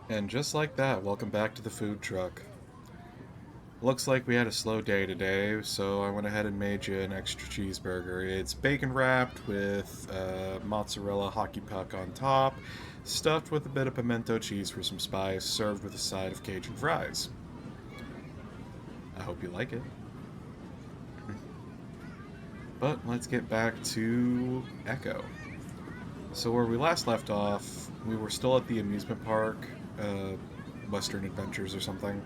And just like that, welcome back to the food truck. Looks like we had a slow day today, so I went ahead and made you an extra cheeseburger. It's bacon wrapped with mozzarella hockey puck on top, stuffed with a bit of pimento cheese for some spice, served with a side of Cajun fries. I hope you like it. But let's get back to Echo. So where we last left off, we were still at the amusement park, uh, Western Adventures or something.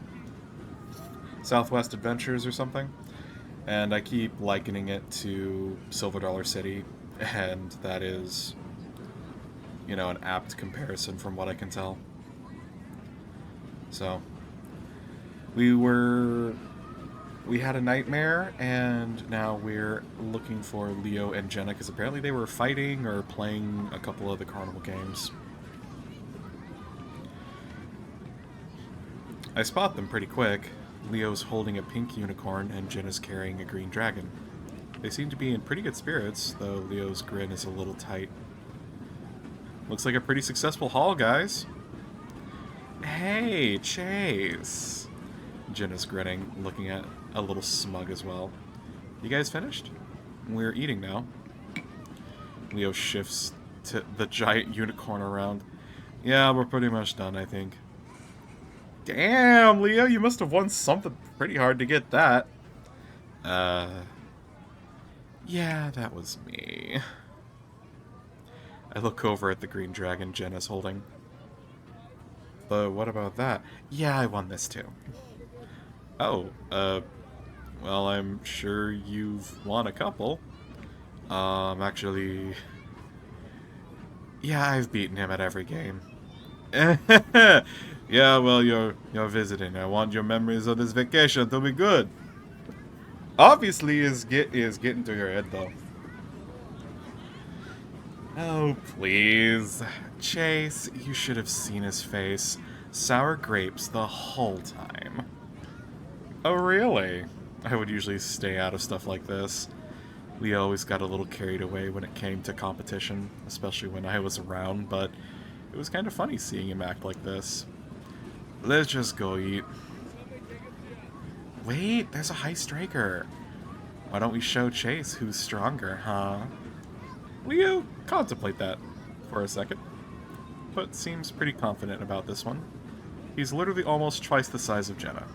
Southwest Adventures or something. And I keep likening it to Silver Dollar City, and that is, an apt comparison from what I can tell. So, we were. We had a nightmare, and now we're looking for Leo and Jenna, because apparently they were fighting or playing a couple of the carnival games. I spot them pretty quick. Leo's holding a pink unicorn, and Jenna's carrying a green dragon. They seem to be in pretty good spirits, though Leo's grin is a little tight. Looks like a pretty successful haul, guys. Hey, Chase! Jenna's grinning, looking at a little smug as well. You guys finished? We're eating now. Leo shifts to the giant unicorn around. Yeah, we're pretty much done, I think. Damn, Leo, you must have won something pretty hard to get that. Yeah, that was me. I look over at the green dragon Jenna's holding. But what about that? Yeah, I won this too. Oh, well, I'm sure you've won a couple. Actually... Yeah, I've beaten him at every game. Yeah, well, you're visiting. I want your memories of this vacation to be good. Obviously, is getting to your head, though. Oh, please. Chase, you should have seen his face. Sour grapes the whole time. Oh, really? I would usually stay out of stuff like this. Leo always got a little carried away when it came to competition, especially when I was around, but it was kind of funny seeing him act like this. Let's just go eat. Wait, there's a high striker. Why don't we show Chase who's stronger, huh? Leo, contemplate that for a second, but seems pretty confident about this one. He's literally almost twice the size of Jenna.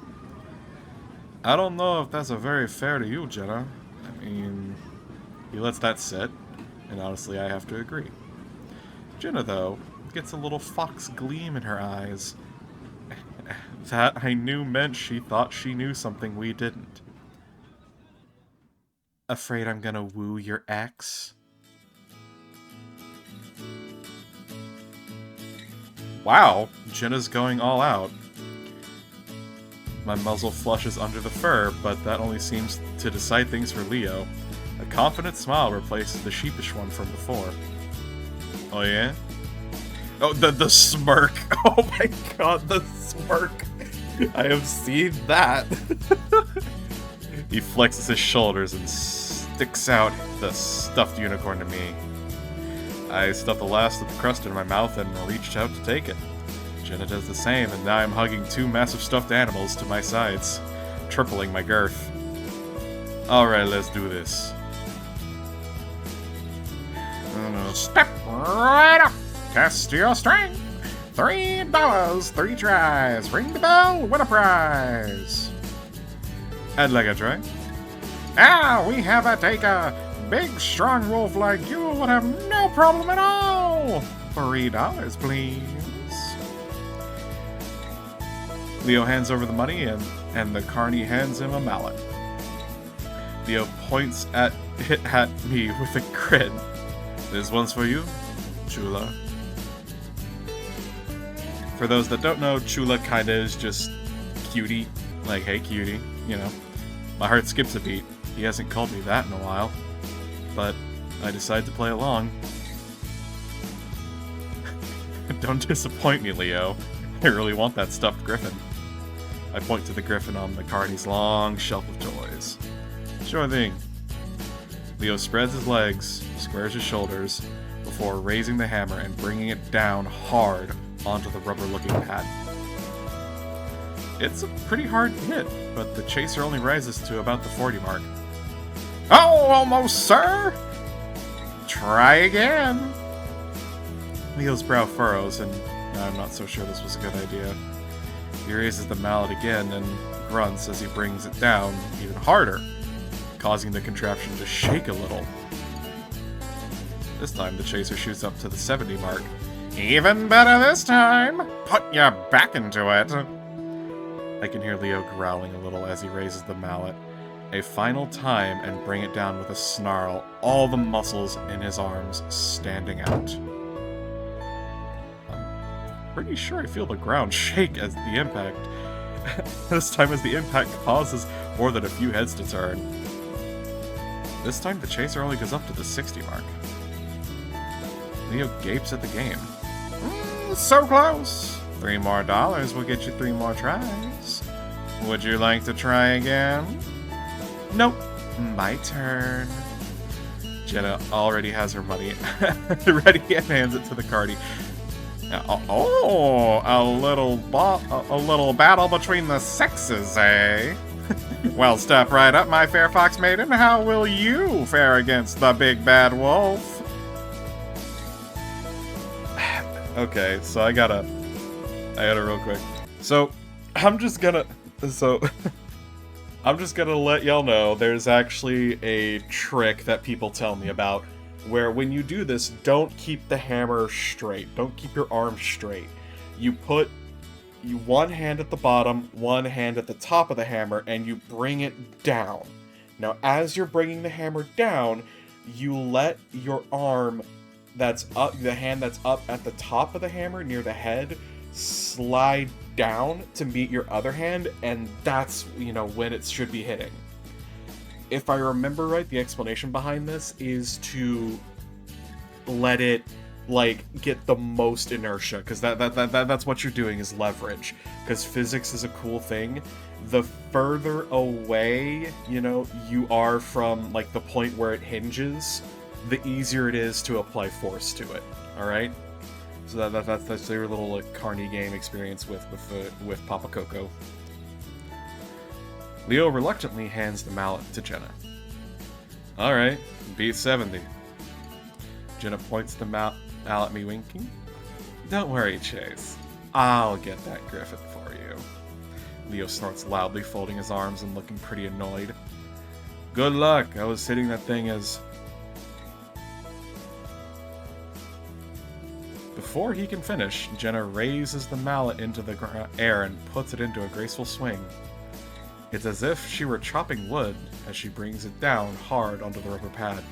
I don't know if that's a very fair to you, Jenna. I mean, he lets that sit, and honestly, I have to agree. Jenna, though, gets a little fox gleam in her eyes. That I knew meant she thought she knew something we didn't. Afraid I'm gonna woo your ex? Wow, Jenna's going all out. My muzzle flushes under the fur, but that only seems to decide things for Leo. A confident smile replaces the sheepish one from before. Oh yeah? Oh, the smirk. Oh my god, the smirk. I have seen that. He flexes his shoulders and sticks out the stuffed unicorn to me. I stuff the last of the crust in my mouth and reached out to take it. Jenna does the same, and now I'm hugging two massive stuffed animals to my sides, tripling my girth. Alright, let's do this. Step right up! Test your strength! $3, 3 tries. Ring the bell, win a prize. I'd like a try. We have a taker. Big, strong wolf like you would have no problem at all. $3, please. Leo hands over the money, and the carny hands him a mallet. Leo points at me with a grin. This one's for you, Chula. For those that don't know, Chula kinda is just cutie. Like, hey cutie, My heart skips a beat. He hasn't called me that in a while. But I decide to play along. Don't disappoint me, Leo. I really want that stuffed griffin. I point to the griffin on the carny's long shelf of toys. Sure thing. Leo spreads his legs, squares his shoulders, before raising the hammer and bringing it down hard onto the rubber-looking pad. It's a pretty hard hit, but the chaser only rises to about the 40 mark. Oh, almost, sir! Try again! Leo's brow furrows, and I'm not so sure this was a good idea. He raises the mallet again and grunts as he brings it down even harder, causing the contraption to shake a little. This time, the chaser shoots up to the 70 mark. Even better this time! Put your back into it! I can hear Leo growling a little as he raises the mallet a final time and bring it down with a snarl, all the muscles in his arms standing out. I'm pretty sure I feel the ground shake as the impact. This time as the impact causes more than a few heads to turn. This time the chaser only goes up to the 60 mark. Leo gapes at the game. So close! $3 more will get you 3 more tries. Would you like to try again? Nope. My turn. Jenna already has her money ready and hands it to the cardi. Oh, a little battle between the sexes, eh? Well, step right up, my fair fox maiden. How will you fare against the big bad wolf? Okay, so I gotta real quick. So, I'm just gonna let y'all know there's actually a trick that people tell me about where when you do this, don't keep the hammer straight. Don't keep your arm straight. You put one hand at the bottom, one hand at the top of the hammer, and you bring it down. Now, as you're bringing the hammer down, you let your arm that's up, the hand that's up at the top of the hammer near the head, slide down to meet your other hand, and that's, when it should be hitting. If I remember right, the explanation behind this is to let it, get the most inertia, because that's what you're doing, is leverage. Because physics is a cool thing. The further away, you are from, the point where it hinges, the easier it is to apply force to it, alright? So that's their little carny game experience with Papa Coco. Leo reluctantly hands the mallet to Jenna. Alright, beat 70. Jenna points the mallet at me, winking. Don't worry, Chase. I'll get that griffin for you. Leo snorts loudly, folding his arms and looking pretty annoyed. Good luck, I was hitting that thing as... Before he can finish, Jenna raises the mallet into the air and puts it into a graceful swing. It's as if she were chopping wood as she brings it down hard onto the rubber pad.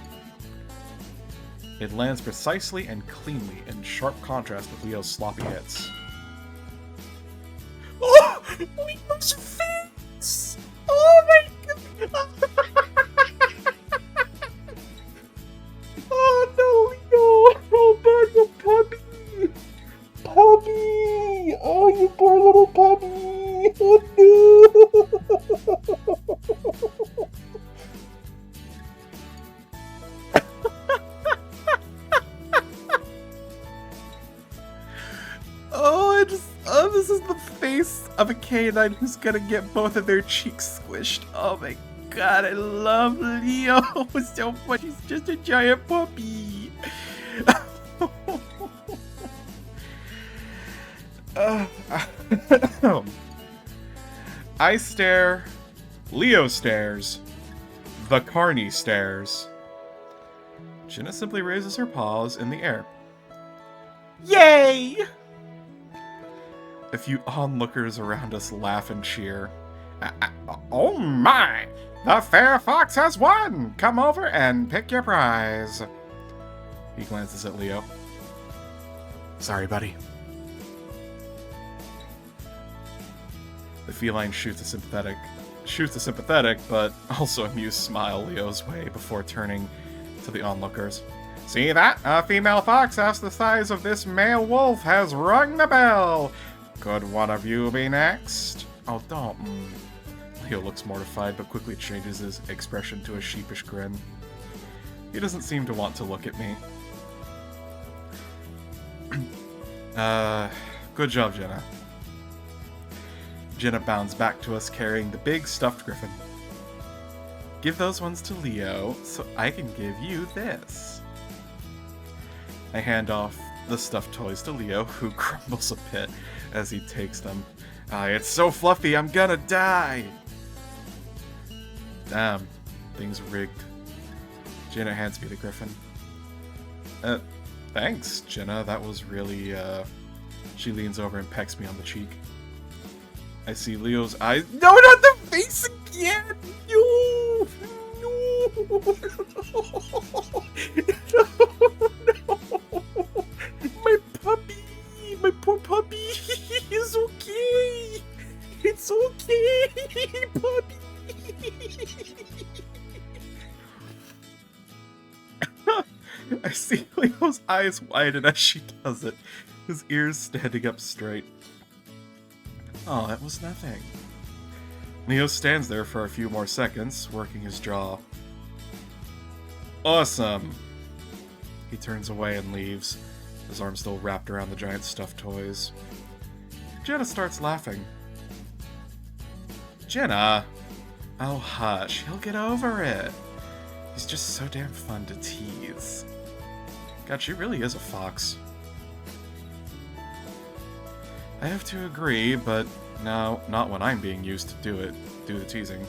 It lands precisely and cleanly, in sharp contrast with Leo's sloppy hits. Oh! Leo's face! Oh my god! Oh no, Leo! Oh god, you puppy! Puppy! Oh, you poor little puppy! Oh no! Oh, this is the face of a canine who's gonna get both of their cheeks squished. Oh my god, I love Leo so much. He's just a giant puppy. I stare, Leo stares, the carny stares. Jenna simply raises her paws in the air. Yay! A few onlookers around us laugh and cheer. Oh my! The fair fox has won! Come over and pick your prize. He glances at Leo. Sorry, buddy. The feline shoots a sympathetic, but also amused smile Leo's way before turning to the onlookers. See that? A female fox half the size of this male wolf has rung the bell. Could one of you be next? Oh, don't. Leo looks mortified, but quickly changes his expression to a sheepish grin. He doesn't seem to want to look at me. Good job, Jenna. Jenna bounds back to us carrying the big stuffed griffin. Give those ones to Leo, so I can give you this. I hand off the stuffed toys to Leo, who grumbles a bit as he takes them. It's so fluffy, I'm gonna die! Damn, thing's rigged. Jenna hands me the griffin. Thanks, Jenna, that was really, She leans over and pecks me on the cheek. I see Leo's eyes. No, not the face again! No! No! No! My puppy! My poor puppy! It's okay! It's okay, puppy! I see Leo's eyes widen as she does it, his ears standing up straight. Oh, that was nothing. Leo stands there for a few more seconds, working his jaw. Awesome! He turns away and leaves, his arm still wrapped around the giant stuffed toys. Jenna starts laughing. Jenna! Oh, hush, he'll get over it. He's just so damn fun to tease. God, she really is a fox. I have to agree, but no, not when I'm being used to do the teasing.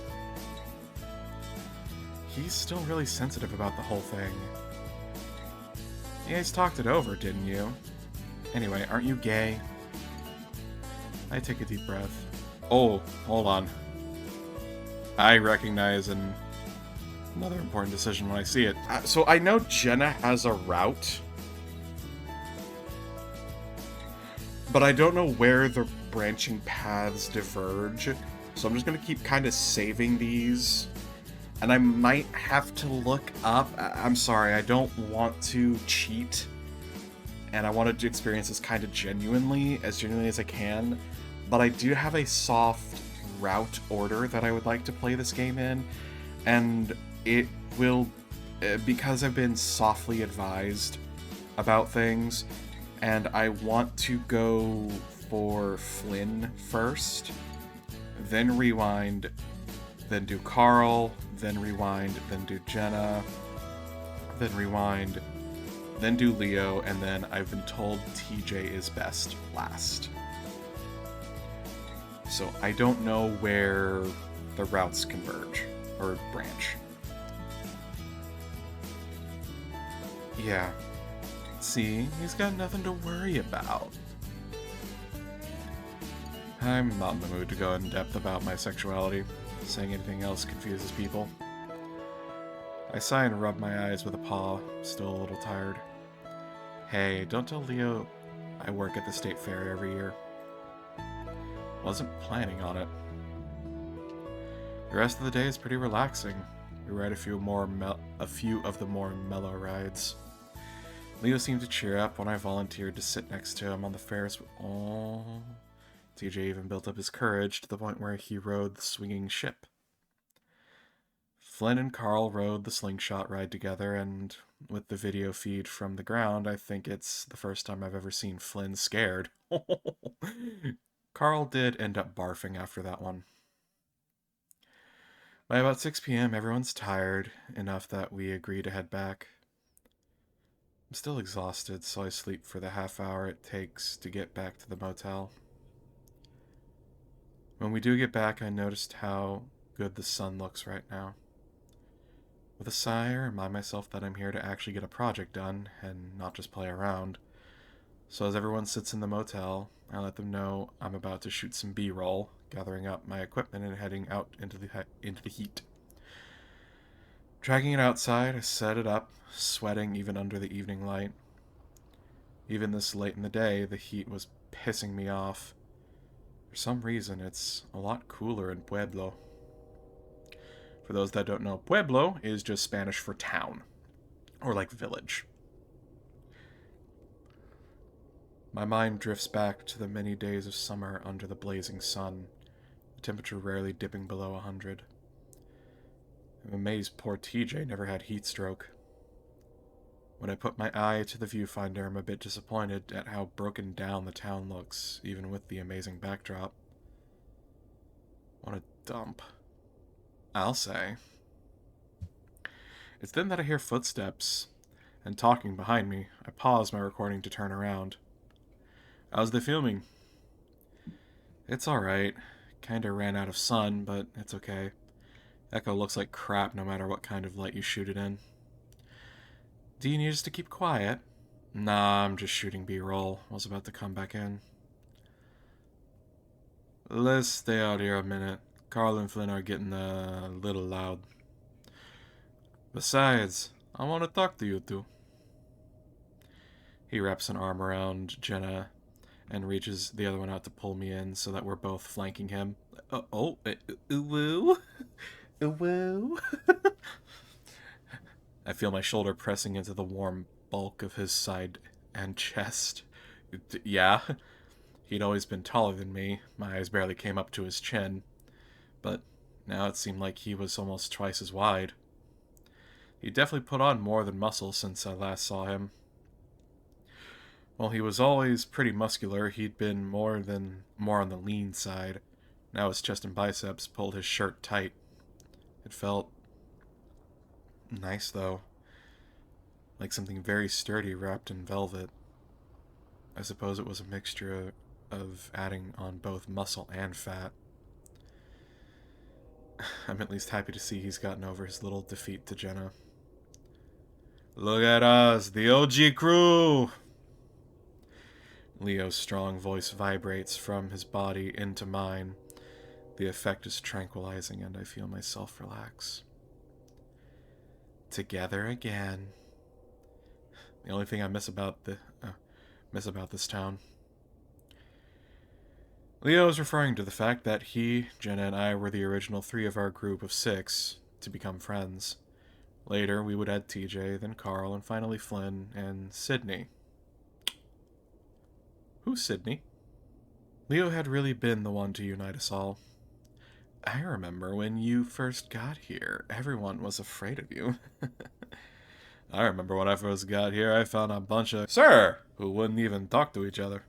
He's still really sensitive about the whole thing. You guys talked it over, didn't you? Anyway, aren't you gay? I take a deep breath. Oh, hold on. I recognize another important decision when I see it. So I know Jenna has a route, but I don't know where the branching paths diverge, so I'm just going to keep kind of saving these, and I might have to look up. I'm sorry, I don't want to cheat, and I want to experience this kind of genuinely as I can, but I do have a soft route order that I would like to play this game in, and it will, because I've been softly advised about things, and I want to go for Flynn first, then rewind, then do Carl, then rewind, then do Jenna, then rewind, then do Leo, and then I've been told TJ is best last. So I don't know where the routes converge, or branch. Yeah. See, he's got nothing to worry about. I'm not in the mood to go in depth about my sexuality. Saying anything else confuses people. I sigh and rub my eyes with a paw, still a little tired. Hey, don't tell Leo I work at the state fair every year. Wasn't planning on it. The rest of the day is pretty relaxing. We ride a few of the more mellow rides. Leo seemed to cheer up when I volunteered to sit next to him on the Ferris. Oh, TJ even built up his courage to the point where he rode the swinging ship. Flynn and Carl rode the slingshot ride together, and with the video feed from the ground, I think it's the first time I've ever seen Flynn scared. Carl did end up barfing after that one. By about 6 p.m., everyone's tired enough that we agree to head back. I'm still exhausted, so I sleep for the half hour it takes to get back to the motel. When we do get back, I noticed how good the sun looks right now. With a sigh, I remind myself that I'm here to actually get a project done, and not just play around. So as everyone sits in the motel, I let them know I'm about to shoot some B-roll, gathering up my equipment and heading out into the heat. Dragging it outside, I set it up, sweating even under the evening light. Even this late in the day, the heat was pissing me off. For some reason, it's a lot cooler in Pueblo. For those that don't know, Pueblo is just Spanish for town, or like village. My mind drifts back to the many days of summer under the blazing sun, the temperature rarely dipping below 100. I'm amazed poor TJ never had heat stroke. When I put my eye to the viewfinder, I'm a bit disappointed at how broken down the town looks, even with the amazing backdrop. What a dump. I'll say. It's then that I hear footsteps and talking behind me. I pause my recording to turn around. How's the filming? It's alright. Kinda ran out of sun, but it's okay. Echo looks like crap no matter what kind of light you shoot it in. Do you need us to keep quiet? Nah, I'm just shooting B-roll. I was about to come back in. Let's stay out here a minute. Carl and Flynn are getting a little loud. Besides, I want to talk to you two. He wraps an arm around Jenna and reaches the other one out to pull me in so that we're both flanking him. Woo. Woo. I feel my shoulder pressing into the warm bulk of his side and chest. Yeah, he'd always been taller than me. My eyes barely came up to his chin. But now it seemed like he was almost twice as wide. He definitely put on more than muscle since I last saw him. While he was always pretty muscular, he'd been more on the lean side. Now his chest and biceps pulled his shirt tight. It felt nice, though. Like something very sturdy wrapped in velvet. I suppose it was a mixture of adding on both muscle and fat. I'm at least happy to see he's gotten over his little defeat to Jenna. Look at us, the OG crew! Leo's strong voice vibrates from his body into mine. The effect is tranquilizing and I feel myself relax. Together again. The only thing I miss about this town. Leo is referring to the fact that he, Jenna, and I were the original 3 of our group of 6 to become friends. Later, we would add TJ, then Carl, and finally Flynn and Sydney. Who's Sydney? Leo had really been the one to unite us all. I remember when you first got here, everyone was afraid of you. I remember when I first got here, I found a bunch of sir who wouldn't even talk to each other.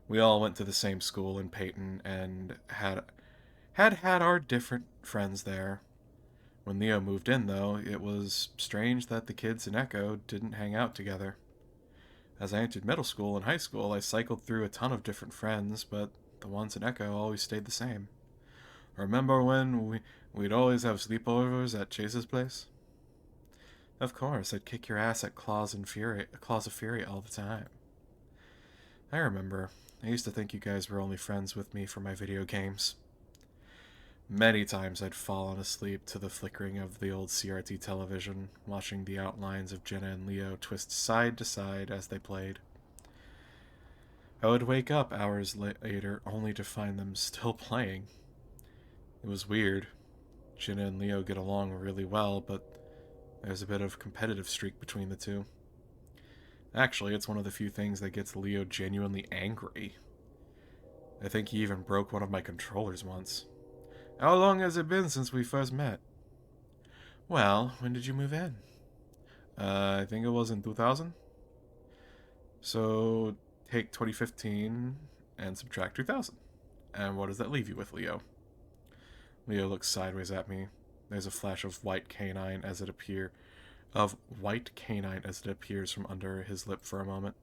We all went to the same school in Peyton and had our different friends there. When Leo moved in, though, it was strange that the kids in Echo didn't hang out together. As I entered middle school and high school, I cycled through a ton of different friends, but the ones in Echo always stayed the same. Remember when we'd always have sleepovers at Chase's place? Of course, I'd kick your ass at Claws of Fury all the time. I remember. I used to think you guys were only friends with me for my video games. Many times I'd fallen asleep to the flickering of the old CRT television, watching the outlines of Jenna and Leo twist side to side as they played. I would wake up hours later only to find them still playing. It was weird. Jenna and Leo get along really well, but there's a bit of competitive streak between the two. Actually, it's one of the few things that gets Leo genuinely angry. I think he even broke one of my controllers once. How long has it been since we first met? Well, when did you move in? I think it was in 2000. So, take 2015 and subtract 2000. And what does that leave you with, Leo? Leo looks sideways at me. There's a flash of white canine as it appears from under his lip for a moment.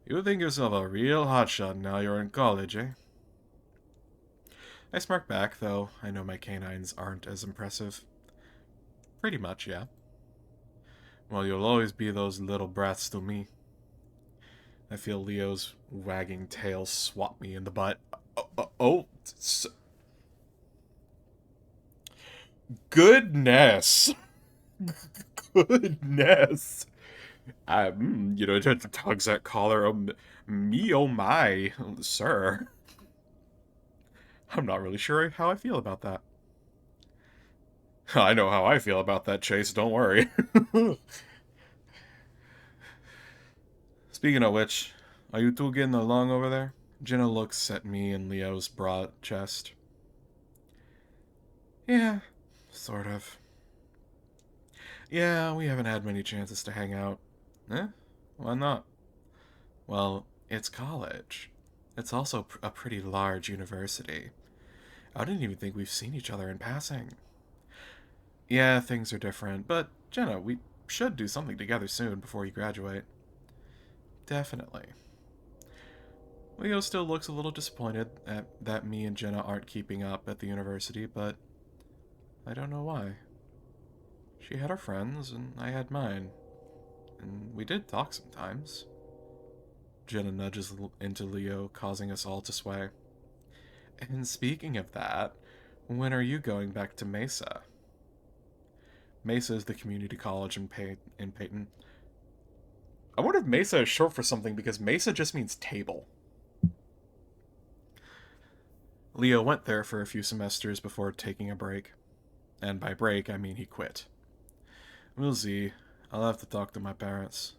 You think yourself a real hotshot now you're in college, eh? I smirk back, though I know my canines aren't as impressive. Pretty much, yeah. Well, you'll always be those little brats to me. I feel Leo's wagging tail swat me in the butt. Goodness! Goodness! Just tugs that collar. Me, oh my, sir. I'm not really sure how I feel about that. I know how I feel about that, Chase, don't worry. Speaking of which, are you two getting along over there? Jenna looks at me and Leo's broad chest. Yeah, sort of. Yeah, we haven't had many chances to hang out. Eh? Why not? Well, it's college. It's also a pretty large university. I didn't even think we've seen each other in passing. Yeah, things are different, but Jenna, we should do something together soon before you graduate. Definitely. Leo still looks a little disappointed that me and Jenna aren't keeping up at the university, but I don't know why. She had her friends, and I had mine, and we did talk sometimes. Jenna nudges into Leo, causing us all to sway. And speaking of that, when are you going back to Mesa? Mesa is the community college in Peyton. I wonder if Mesa is short for something because Mesa just means table. Leo went there for a few semesters before taking a break. And by break, I mean he quit. We'll see. I'll have to talk to my parents.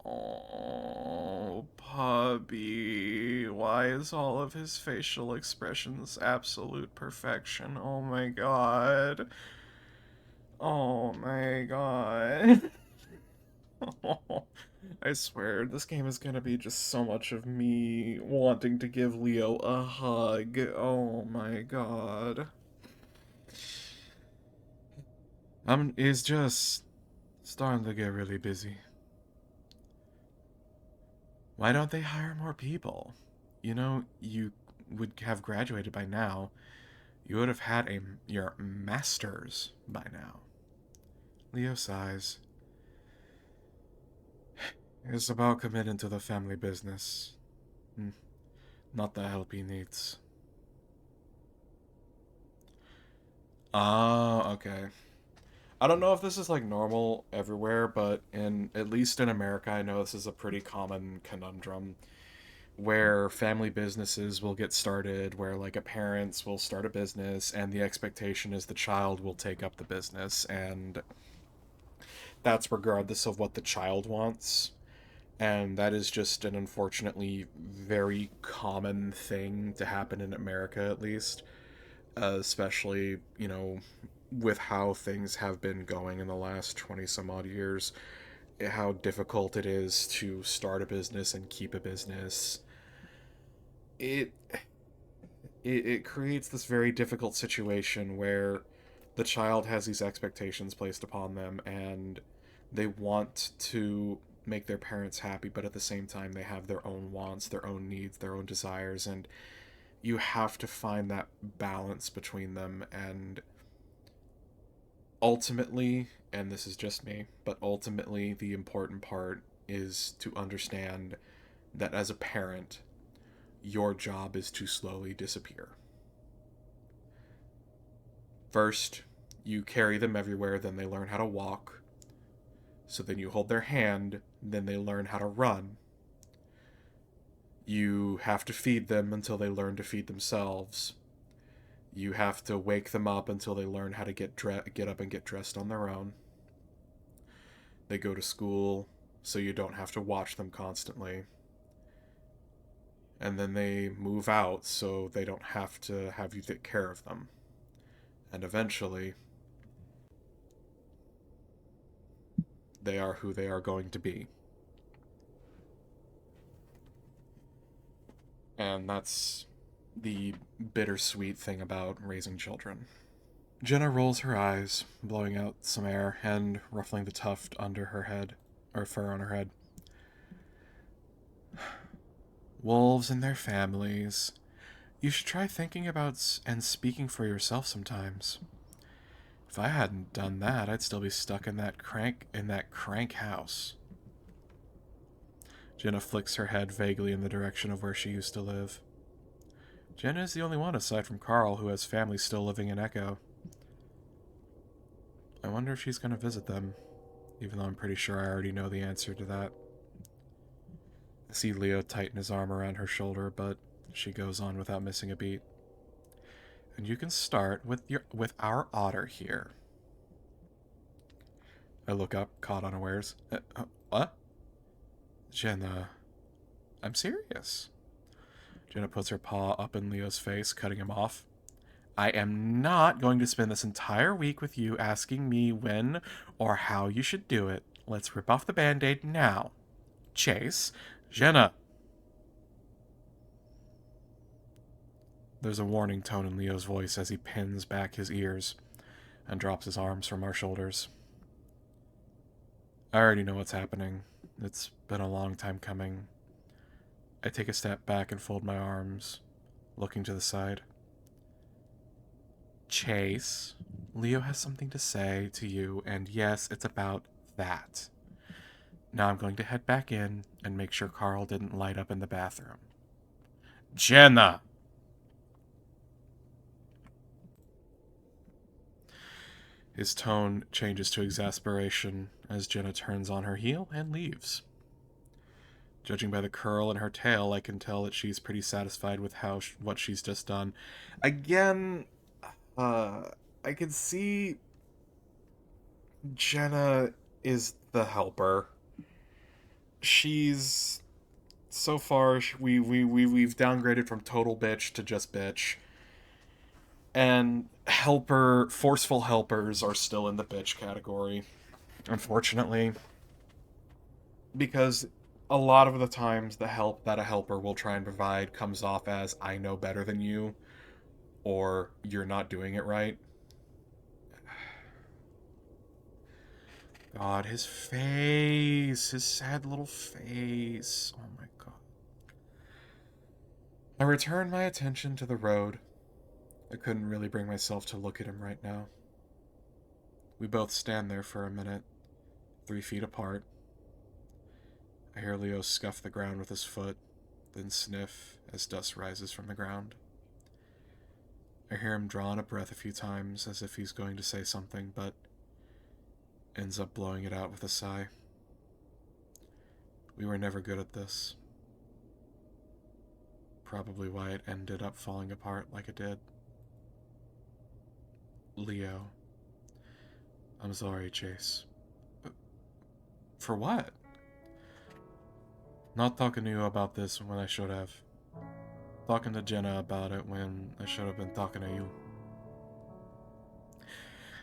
Oh, puppy. Why is all of his facial expressions absolute perfection? Oh my god. Oh my god. I swear, this game is gonna be just so much of me wanting to give Leo a hug. Oh my god. He's just starting to get really busy. Why don't they hire more people? You know, you would have graduated by now. You would have had your master's by now. Leo sighs. It's about committing to the family business. Not the help he needs. Ah, okay. I don't know if this is like normal everywhere, but at least in America, I know this is a pretty common conundrum where family businesses will get started, where like a parents will start a business and the expectation is the child will take up the business, and that's regardless of what the child wants. And that is just an unfortunately very common thing to happen in America, at least, especially, with how things have been going in the last 20 some odd years, how difficult it is to start a business and keep a business. It it creates this very difficult situation where the child has these expectations placed upon them and they want to make their parents happy, but at the same time they have their own wants, their own needs, their own desires, and you have to find that balance between them. And ultimately, and this is just me, but ultimately the important part is to understand that as a parent, your job is to slowly disappear. First, you carry them everywhere, then they learn how to walk. So then you hold their hand, then they learn how to run. You have to feed them until they learn to feed themselves. You have to wake them up until they learn how to get up and get dressed on their own. They go to school, so you don't have to watch them constantly. And then they move out, so they don't have to have you take care of them. And eventually, they are who they are going to be. And that's the bittersweet thing about raising children. Jenna rolls her eyes, blowing out some air and ruffling the tuft under her head, or fur on her head. Wolves and their families. You should try thinking about and speaking for yourself sometimes. If I hadn't done that, I'd still be stuck in that crank house. Jenna flicks her head vaguely in the direction of where she used to live. Jenna is the only one aside from Carl who has family still living in Echo. I wonder if she's going to visit them, even though I'm pretty sure I already know the answer to that. I see Leo tighten his arm around her shoulder, but she goes on without missing a beat. And you can start with our otter here. I look up, caught unawares. What? Jenna, I'm serious. Jenna puts her paw up in Leo's face, cutting him off. I am not going to spend this entire week with you asking me when or how you should do it. Let's rip off the band-aid now. Chase, Jenna. There's a warning tone in Leo's voice as he pins back his ears and drops his arms from our shoulders. I already know what's happening. It's been a long time coming. I take a step back and fold my arms, looking to the side. Chase, Leo has something to say to you, and yes, it's about that. Now I'm going to head back in and make sure Carl didn't light up in the bathroom. Jenna! His tone changes to exasperation as Jenna turns on her heel and leaves. Judging by the curl in her tail, I can tell that she's pretty satisfied with what she's just done. Again, I can see Jenna is the helper. She's so far we've downgraded from total bitch to just bitch. And forceful helpers are still in the bitch category, unfortunately. Because a lot of the times the help that a helper will try and provide comes off as, I know better than you, or you're not doing it right. God, his face, his sad little face. Oh my god. I return my attention to the road. I couldn't really bring myself to look at him right now. We both stand there for a minute, 3 feet apart. I hear Leo scuff the ground with his foot, then sniff as dust rises from the ground. I hear him draw in a breath a few times as if he's going to say something, but ends up blowing it out with a sigh. We were never good at this. Probably why it ended up falling apart like it did. Leo. I'm sorry, Chase. For what? Not talking to you about this when I should have. Talking to Jenna about it when I should have been talking to you.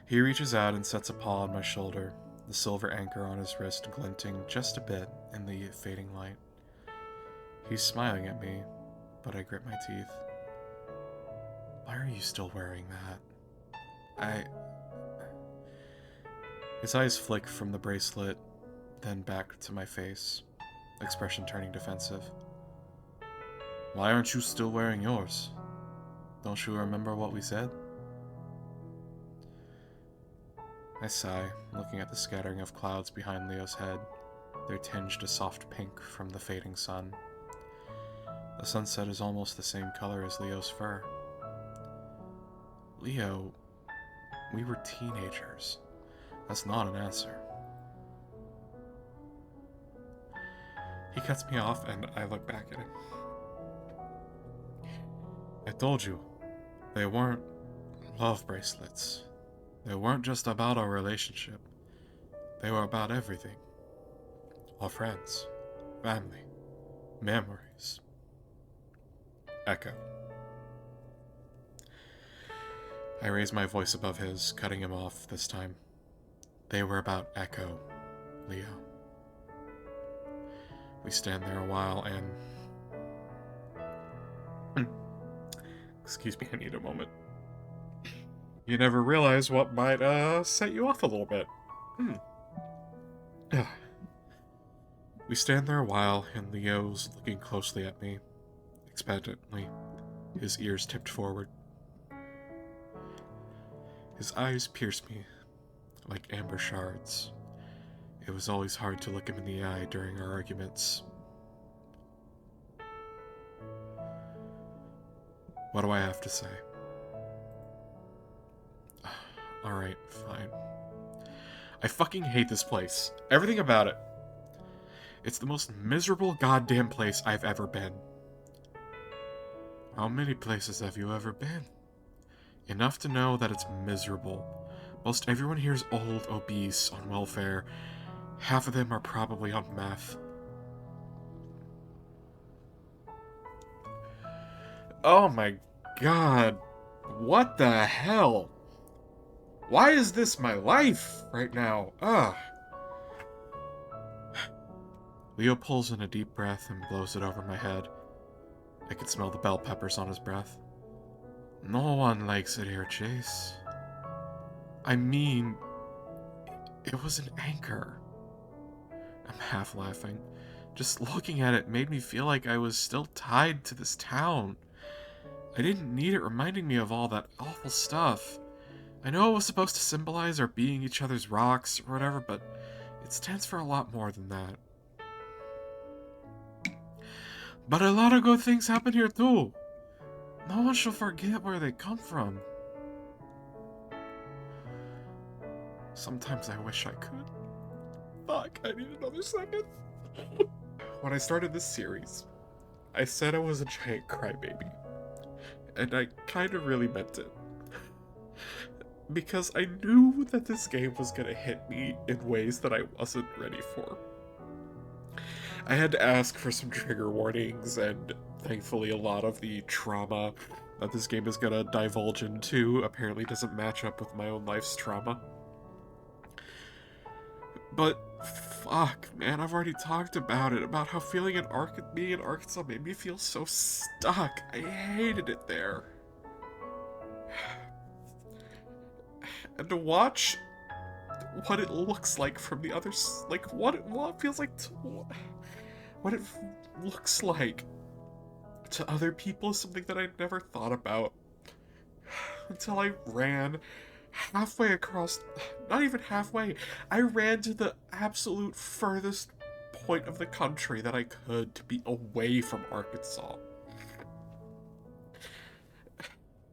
He reaches out and sets a paw on my shoulder, the silver anchor on his wrist glinting just a bit in the fading light. He's smiling at me, but I grit my teeth. Why are you still wearing that? His eyes flick from the bracelet, then back to my face, expression turning defensive. Why aren't you still wearing yours? Don't you remember what we said? I sigh, looking at the scattering of clouds behind Leo's head. They're tinged a soft pink from the fading sun. The sunset is almost the same color as Leo's fur. Leo, we were teenagers. That's not an answer. He cuts me off and I look back at him. I told you, they weren't love bracelets. They weren't just about our relationship. They were about everything. Our friends, family, memories. Echo. I raise my voice above his, cutting him off this time. They were about Echo, Leo. We stand there a while and... Excuse me, I need a moment. You never realize what might, set you off a little bit. We stand there a while, and Leo's looking closely at me, expectantly, his ears tipped forward. His eyes pierce me like amber shards. It was always hard to look him in the eye during our arguments. What do I have to say? Alright, fine. I fucking hate this place. Everything about it. It's the most miserable goddamn place I've ever been. How many places have you ever been? Enough to know that it's miserable. Most everyone here is old, obese, on welfare. Half of them are probably on meth. Oh my god. What the hell? Why is this my life right now? Ugh. Leo pulls in a deep breath and blows it over my head. I could smell the bell peppers on his breath. No one likes it here, Chase. I mean, it was an anchor. I'm half laughing. Just looking at it made me feel like I was still tied to this town. I didn't need it reminding me of all that awful stuff. I know it was supposed to symbolize our being each other's rocks or whatever, but it stands for a lot more than that. But a lot of good things happen here too. No one should forget where they come from. Sometimes I wish I could. Fuck, I need another second. When I started this series, I said I was a giant crybaby. And I kind of really meant it. Because I knew that this game was gonna hit me in ways that I wasn't ready for. I had to ask for some trigger warnings, and thankfully a lot of the trauma that this game is gonna divulge into apparently doesn't match up with my own life's trauma. But fuck, man, I've already talked about it, about how being in Arkansas made me feel so stuck. I hated it there. And to watch what it looks like from the others, like what it feels like to, what it looks like to other people is something that I never thought about until I ran halfway across, not even halfway, I ran to the absolute furthest point of the country that I could to be away from Arkansas.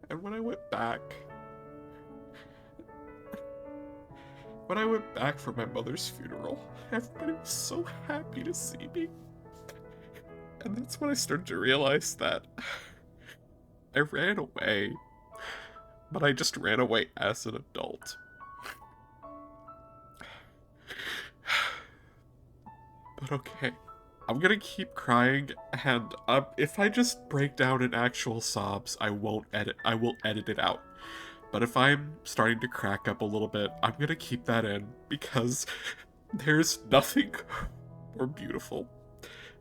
And when I went back for my mother's funeral, everybody was so happy to see me. And that's when I started to realize that I ran away, but I just ran away as an adult. But okay, I'm gonna keep crying, and if I just break down in actual sobs, I will edit it out. But if I'm starting to crack up a little bit, I'm gonna keep that in, because there's nothing more beautiful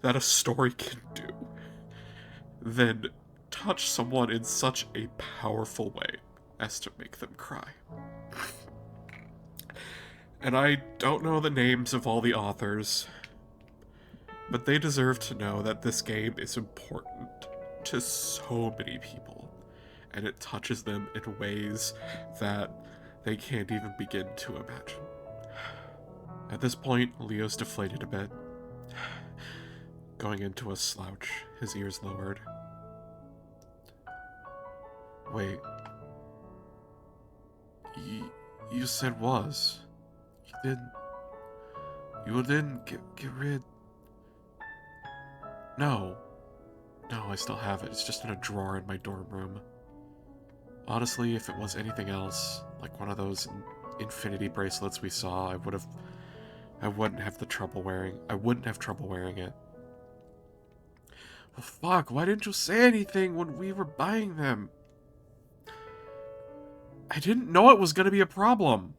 that a story can do than touch someone in such a powerful way as to make them cry. And I don't know the names of all the authors, but they deserve to know that this game is important to so many people, and it touches them in ways that they can't even begin to imagine. At this point, Leo's deflated a bit, going into a slouch, his ears lowered. Wait. You said was. You didn't get rid... No, I still have it. It's just in a drawer in my dorm room. Honestly, if it was anything else, like one of those infinity bracelets we saw, I wouldn't have trouble wearing it. Well, fuck, why didn't you say anything when we were buying them? I didn't know it was gonna be a problem.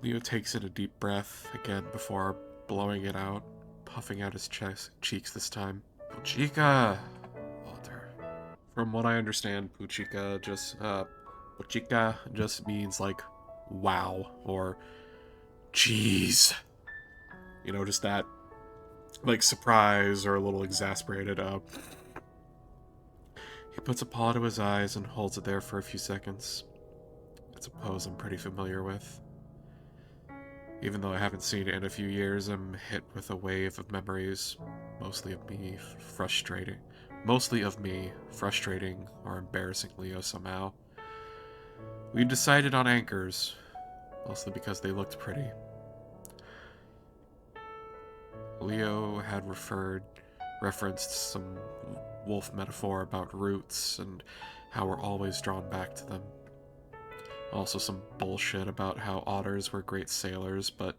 Leo takes in a deep breath again before blowing it out, puffing out his cheeks this time. Puchica, Walter. From what I understand, Puchica just means like wow or jeez. You know, just that like surprise or a little exasperated. He puts a paw to his eyes and holds it there for a few seconds. It's a pose I'm pretty familiar with. Even though I haven't seen it in a few years, I'm hit with a wave of memories, mostly of me frustrating or embarrassing Leo somehow. We decided on anchors, mostly because they looked pretty. Leo had referenced some wolf metaphor about roots and how we're always drawn back to them. Also some bullshit about how otters were great sailors, but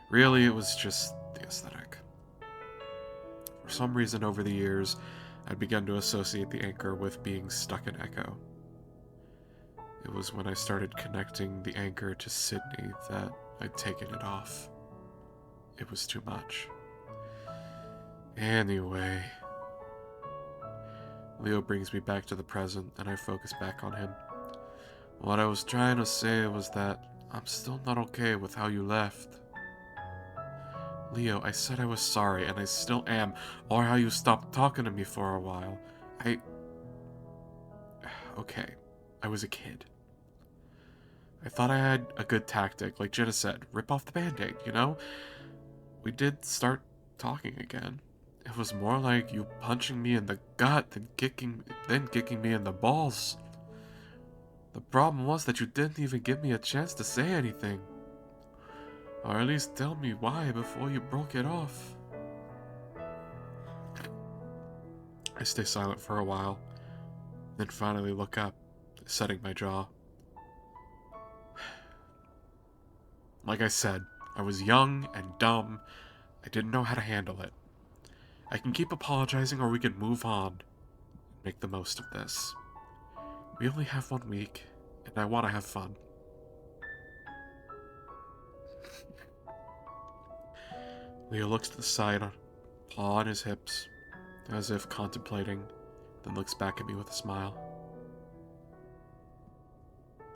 really it was just the aesthetic. For some reason over the years, I began to associate the anchor with being stuck in Echo. It was when I started connecting the anchor to Sydney that I'd taken it off. It was too much. Anyway, Leo brings me back to the present, and I focus back on him. What I was trying to say was that I'm still not okay with how you left. Leo, I said I was sorry, and I still am, or how you stopped talking to me for a while. Okay, I was a kid. I thought I had a good tactic, like Jenna said, rip off the band-aid, you know? We did start talking again. It was more like you punching me in the gut than kicking me in the balls. The problem was that you didn't even give me a chance to say anything. Or at least tell me why before you broke it off. I stay silent for a while, then finally look up, setting my jaw. Like I said, I was young and dumb. I didn't know how to handle it. I can keep apologizing or we can move on and make the most of this. We only have 1 week, and I want to have fun. Leo looks to the side, paw on his hips, as if contemplating, then looks back at me with a smile.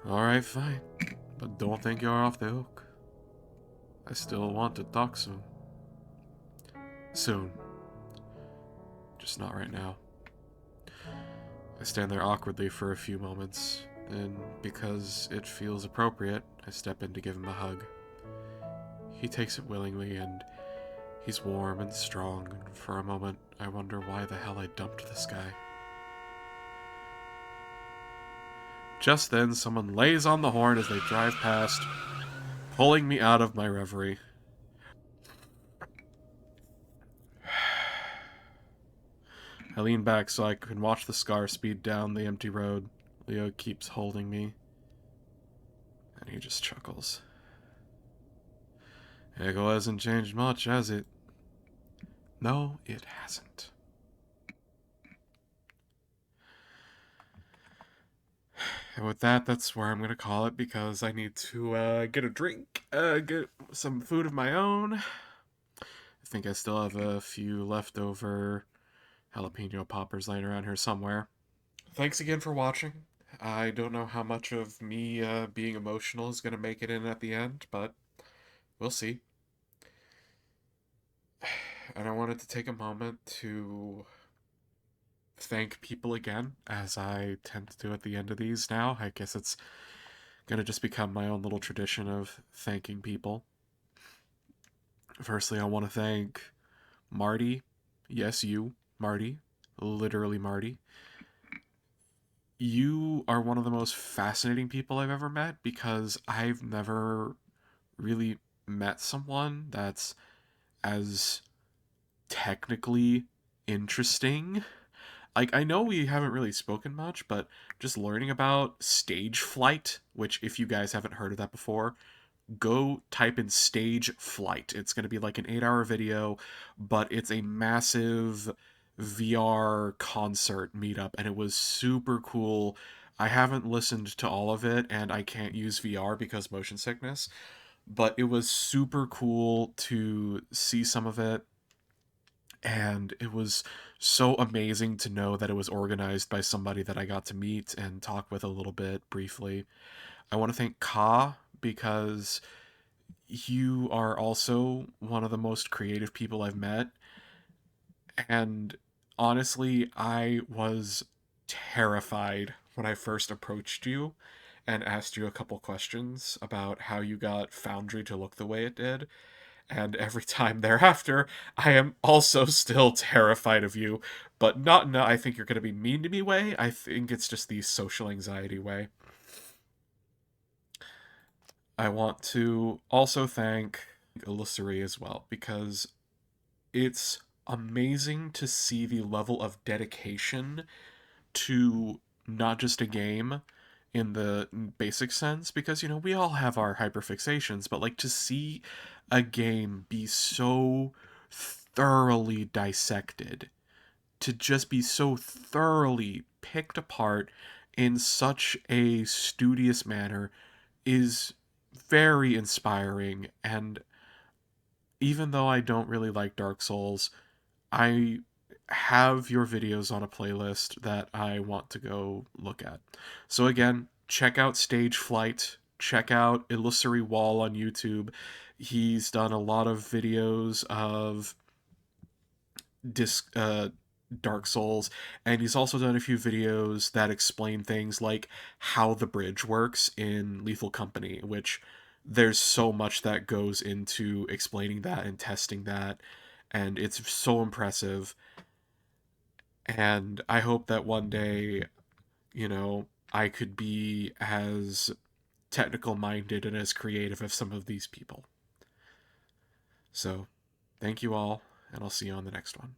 Alright, fine, but don't think you're off the hook. I still want to talk soon. Soon. Just not right now. I stand there awkwardly for a few moments, and because it feels appropriate, I step in to give him a hug. He takes it willingly, and he's warm and strong, and for a moment, I wonder why the hell I dumped this guy. Just then, someone lays on the horn as they drive past, pulling me out of my reverie. I lean back so I can watch the scar speed down the empty road. Leo keeps holding me, and he just chuckles. Echo hasn't changed much, has it? No, it hasn't. And with that, that's where I'm going to call it, because I need to get a drink, get some food of my own. I think I still have a few leftover jalapeno poppers laying around here somewhere. Thanks again for watching. I don't know how much of me being emotional is going to make it in at the end, but we'll see. And I wanted to take a moment to thank people again, as I tend to do at the end of these now. I guess it's going to just become my own little tradition of thanking people. Firstly, I want to thank Marty. Yes, you, Marty. Literally Marty. You are one of the most fascinating people I've ever met, because I've never really met someone that's as technically interesting. Like, I know we haven't really spoken much, but just learning about stage flight, which, if you guys haven't heard of that before, go type in stage flight. It's going to be like an 8-hour video, but it's a massive VR concert meetup, and it was super cool. I haven't listened to all of it, and I can't use VR because motion sickness, but it was super cool to see some of it, and it was so amazing to know that it was organized by somebody that I got to meet and talk with a little bit briefly. I want to thank Ka, because you are also one of the most creative people I've met. And honestly, I was terrified when I first approached you and asked you a couple questions about how you got Foundry to look the way it did. And every time thereafter, I am also still terrified of you, but not in a I think you're going to be mean to me way. I think it's just the social anxiety way. I want to also thank Illusory as well, because it's amazing to see the level of dedication to not just a game in the basic sense, because, you know, we all have our hyperfixations, but, like, to see a game be so thoroughly dissected to just be so thoroughly picked apart in such a studious manner is very inspiring. And even though I don't really like Dark Souls, I have your videos on a playlist that I want to go look at. So again, check out Stage Flight, check out Illusory Wall on YouTube. He's done a lot of videos of disc Dark Souls, and he's also done a few videos that explain things like how the bridge works in Lethal Company, which there's so much that goes into explaining that and testing that, and it's so impressive. And I hope that one day, I could be as technical minded and as creative as some of these people. So, thank you all, and I'll see you on the next one.